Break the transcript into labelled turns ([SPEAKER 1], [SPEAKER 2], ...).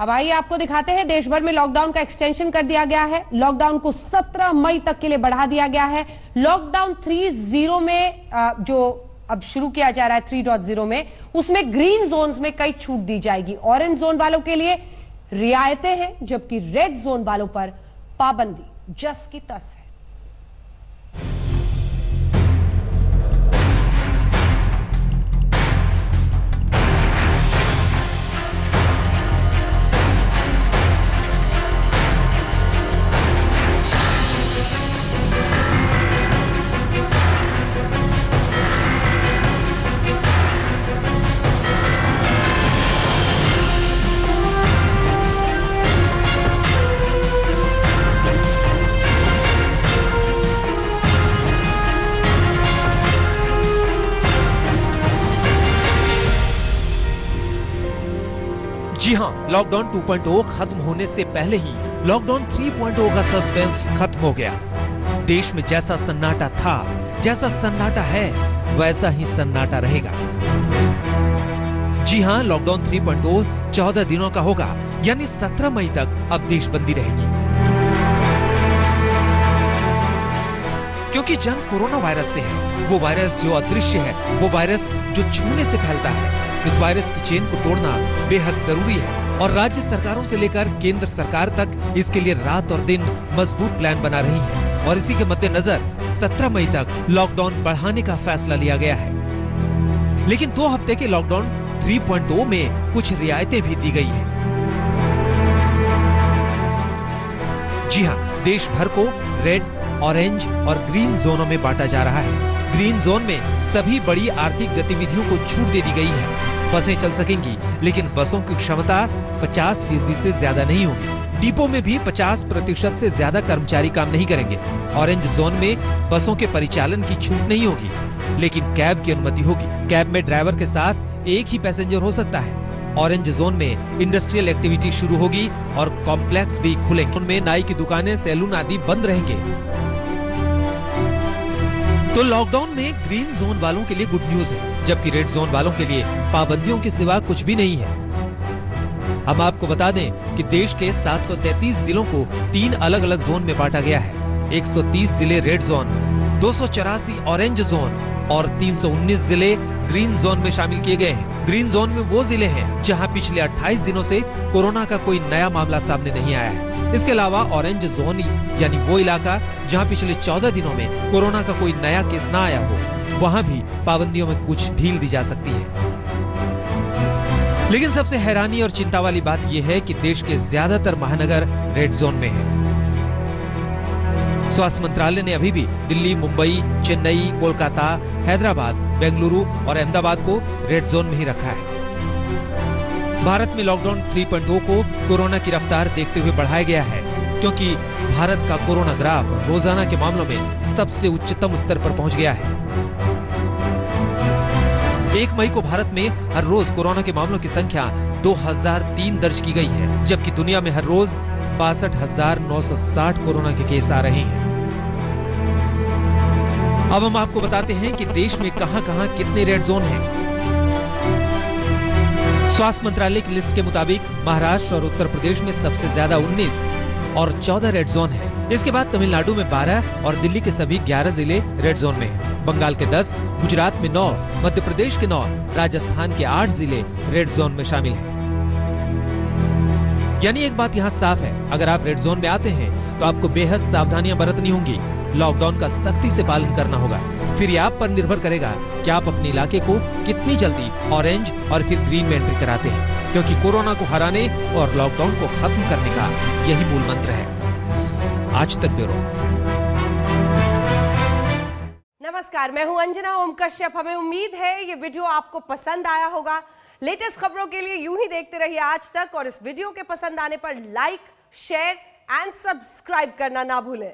[SPEAKER 1] अब आइए आपको दिखाते हैं, देश भर में लॉकडाउन का एक्सटेंशन कर दिया गया है। लॉकडाउन को 17 मई तक के लिए बढ़ा दिया गया है। लॉकडाउन 3.0 में जो अब शुरू किया जा रहा है 3.0 में, उसमें ग्रीन जोन्स में कई छूट दी जाएगी। ऑरेंज जोन वालों के लिए रियायतें हैं, जबकि रेड जोन वालों पर पाबंदी जस की तस है।
[SPEAKER 2] जी हां, लॉकडाउन 2.0 खत्म होने से पहले ही लॉकडाउन 3.0 का सस्पेंस खत्म हो गया। देश में जैसा सन्नाटा था, जैसा सन्नाटा है, वैसा ही सन्नाटा रहेगा। जी हां, लॉकडाउन 3.0 14 दिनों का होगा, यानी 17 मई तक अब देशबंदी रहेगी। क्योंकि जंग कोरोना वायरस से है, वो वायरस जो अदृश्य है, वो वायरस जो छूने से फैलता है। इस वायरस की चेन को तोड़ना बेहद जरूरी है और राज्य सरकारों से लेकर केंद्र सरकार तक इसके लिए रात और दिन मजबूत प्लान बना रही है। और इसी के मद्देनजर 17 मई तक लॉकडाउन बढ़ाने का फैसला लिया गया है। लेकिन 2 हफ्ते के लॉकडाउन 3.0 में कुछ रियायतें भी दी गई हैं। जी हां, देश भर को रेड, ऑरेंज और ग्रीन जोनों में बांटा जा रहा है। ग्रीन जोन में सभी बड़ी आर्थिक गतिविधियों को छूट दे दी गई है। बसें चल सकेंगी, लेकिन बसों की क्षमता 50% से ज्यादा नहीं होगी। डिपो में भी 50% से ज्यादा कर्मचारी काम नहीं करेंगे। ऑरेंज जोन में बसों के परिचालन की छूट नहीं होगी, लेकिन कैब की अनुमति होगी। कैब में ड्राइवर के साथ एक ही पैसेंजर हो सकता है। ऑरेंज जोन में इंडस्ट्रियल एक्टिविटी शुरू होगी और कॉम्प्लेक्स भी खुलेंगे। उनमें नाई की दुकानें, सैलून आदि बंद रहेंगे। तो लॉकडाउन में ग्रीन जोन वालों के लिए गुड न्यूज है, जबकि रेड जोन वालों के लिए पाबंदियों के सिवा कुछ भी नहीं है। हम आपको बता दें कि देश के 733 जिलों को 3 अलग अलग जोन में बांटा गया है। 130 जिले रेड जोन, 284 ऑरेंज जोन और 319 जिले ग्रीन जोन में शामिल किए गए हैं। ग्रीन जोन में वो जिले हैं जहां पिछले 28 दिनों से कोरोना का कोई नया मामला सामने नहीं आया है। इसके अलावा ऑरेंज जोन यानी वो इलाका जहां पिछले 14 दिनों में कोरोना का कोई नया केस ना आया हो, वहां भी पाबंदियों में कुछ ढील दी जा सकती है। लेकिन सबसे हैरानी और चिंता वाली बात यह है कि देश के ज्यादातर महानगर रेड जोन में हैं। स्वास्थ्य मंत्रालय ने अभी भी दिल्ली, मुंबई, चेन्नई, कोलकाता, हैदराबाद, बेंगलुरु और अहमदाबाद को रेड जोन में ही रखा है। भारत में लॉकडाउन 3.0 को कोरोना की रफ्तार देखते हुए बढ़ाया गया है, क्योंकि भारत का कोरोना ग्राफ रोजाना के मामलों में सबसे उच्चतम स्तर पर पहुंच गया है। 1 मई को भारत में हर रोज कोरोना के मामलों की संख्या 2003 दर्ज की गई है, जबकि दुनिया में हर रोज 62,960 कोरोना के केस आ रहे हैं। अब हम आपको बताते हैं कि देश में कहां-कहां कितने रेड जोन हैं। स्वास्थ्य मंत्रालय की लिस्ट के मुताबिक महाराष्ट्र और उत्तर प्रदेश में सबसे ज्यादा 19 और 14 रेड जोन है। इसके बाद तमिलनाडु में 12 और दिल्ली के सभी 11 जिले रेड जोन में हैं। बंगाल के 10, गुजरात में 9, मध्य प्रदेश के 9, राजस्थान के 8 जिले रेड जोन में शामिल हैं। यानी एक बात यहाँ साफ है, अगर आप रेड जोन में आते हैं तो आपको बेहद सावधानियां बरतनी होंगी। लॉकडाउन का सख्ती से पालन करना होगा। फिर ये आप पर निर्भर करेगा कि आप अपने इलाके को कितनी जल्दी ऑरेंज और फिर ग्रीन में एंट्री कराते हैं, क्योंकि कोरोना को हराने और लॉकडाउन को खत्म करने का यही मूल मंत्र है। आज तक ब्यूरो।
[SPEAKER 1] नमस्कार, मैं हूं अंजना ओम कश्यप। हमें उम्मीद है ये वीडियो आपको पसंद आया होगा। लेटेस्ट खबरों के लिए यूं ही देखते रहिए आज तक, और इस वीडियो के पसंद आने पर लाइक, शेयर एंड सब्सक्राइब करना ना भूलें।